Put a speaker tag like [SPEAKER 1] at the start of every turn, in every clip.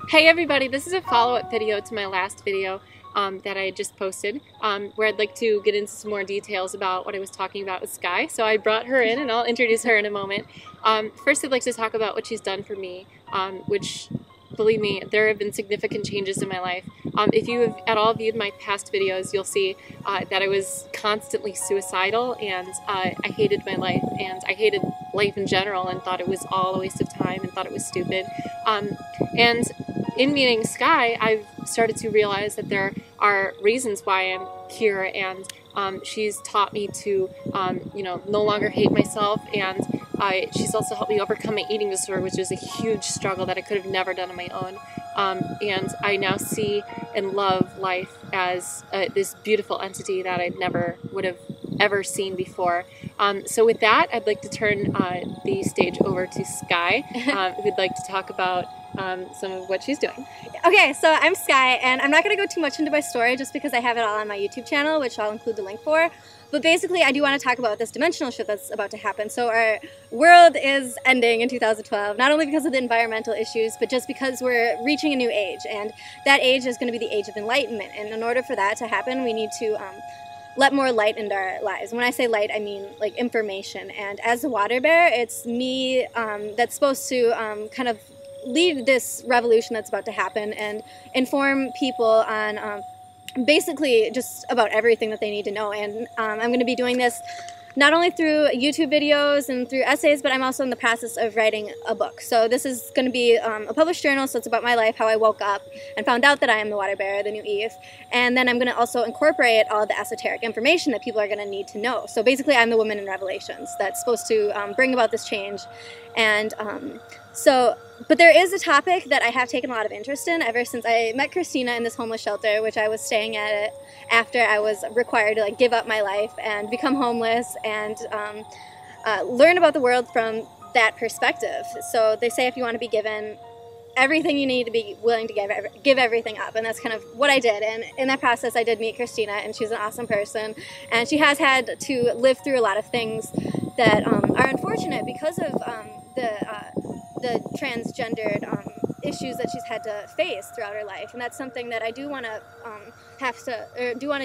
[SPEAKER 1] Hey everybody, this is a follow-up video to my last video that I had just posted, where I'd like to get into some more details about what I was talking about with Sky. So I brought her in and I'll introduce her in a moment. First I'd like to talk about what she's done for me, which, believe me, there have been significant changes in my life. If you have at all viewed my past videos, you'll see that I was constantly suicidal, and I hated my life, and I hated life in general, and thought it was all a waste of time, and thought it was stupid. And in meeting Sky, I've started to realize that there are reasons why I'm here, and she's taught me to, no longer hate myself, and she's also helped me overcome my eating disorder, which is a huge struggle that I could have never done on my own. And I now see and love life as this beautiful entity that I never would have ever seen before. So with that, I'd like to turn the stage over to Sky, who'd like to talk about some of what she's doing.
[SPEAKER 2] Okay, so I'm Sky, and I'm not going to go too much into my story just because I have it all on my YouTube channel, which I'll include the link for. But basically, I do want to talk about this dimensional shift that's about to happen. So our world is ending in 2012, not only because of the environmental issues, but just because we're reaching a new age, and that age is going to be the age of enlightenment. And in order for that to happen, we need to let more light into our lives. When I say light, I mean like information. And as a water bear, it's me that's supposed to kind of lead this revolution that's about to happen and inform people on basically just about everything that they need to know. And I'm going to be doing this not only through YouTube videos and through essays, but I'm also in the process of writing a book. So this is going to be a published journal, so it's about my life, how I woke up and found out that I am the water bearer, the new Eve. And then I'm going to also incorporate all the esoteric information that people are going to need to know. So basically I'm the woman in Revelations that's supposed to bring about this change. And but there is a topic that I have taken a lot of interest in ever since I met Shekhinah in this homeless shelter, which I was staying at it after I was required to give up my life and become homeless and learn about the world from that perspective. So they say if you want to be given everything, you need to be willing to give everything up, and that's kind of what I did. And in that process, I did meet Shekhinah, and she's an awesome person, and she has had to live through a lot of things that are unfortunate because of the transgendered issues that she's had to face throughout her life. And that's something that I do want to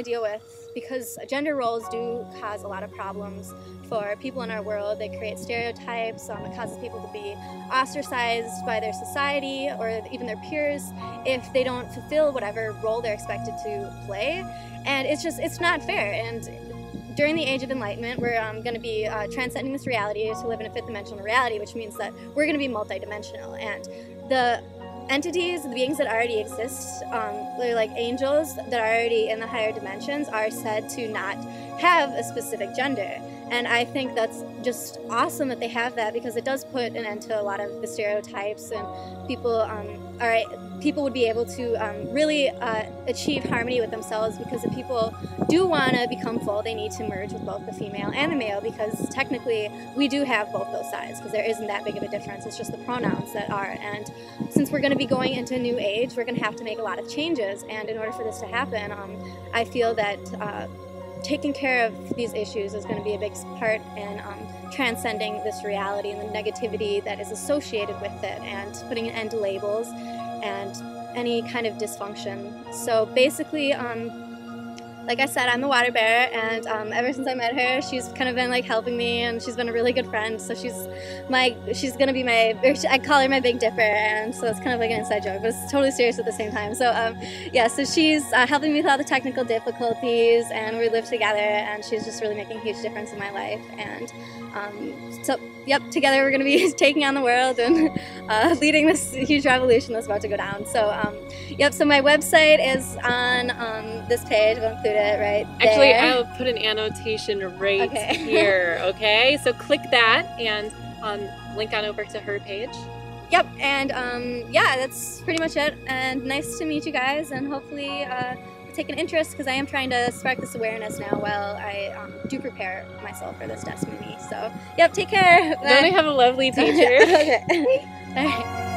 [SPEAKER 2] deal with, because gender roles do cause a lot of problems for people in our world. They create stereotypes. It causes people to be ostracized by their society or even their peers if they don't fulfill whatever role they're expected to play. And it's not fair. And during the age of enlightenment, we're going to be transcending this reality to live in a fifth dimensional reality, which means that we're going to be multidimensional. And the entities, the beings that already exist, like angels that are already in the higher dimensions, are said to not have a specific gender. And I think that's just awesome that they have that, because it does put an end to a lot of the stereotypes, and people would be able to really achieve harmony with themselves, because if people do want to become full, they need to merge with both the female and the male, because technically we do have both those sides, because there isn't that big of a difference. It's just the pronouns that are. And since we're going to be going into a new age, we're going to have to make a lot of changes. And in order for this to happen, I feel that taking care of these issues is going to be a big part in transcending this reality and the negativity that is associated with it, and putting an end to labels and any kind of dysfunction. So basically, like I said, I'm the water bearer, and ever since I met her, she's kind of been helping me, and she's been a really good friend. So she's gonna be I call her my Big Dipper, and so it's kind of like an inside joke, but it's totally serious at the same time. So yeah, so she's helping me with all the technical difficulties, and we live together, and she's just really making a huge difference in my life. And so yep, together we're gonna be taking on the world and leading this huge revolution that's about to go down. So yep, so my website is on this page. We'll include it right there.
[SPEAKER 1] Actually, I'll put an annotation right here, okay? So click that and link on over to her page.
[SPEAKER 2] Yep, and yeah, that's pretty much it. And nice to meet you guys, and hopefully take an interest, because I am trying to spark this awareness now while I do prepare myself for this destiny. So, yep, take care.
[SPEAKER 1] Don't I have a lovely teacher?
[SPEAKER 2] Okay.
[SPEAKER 1] All right.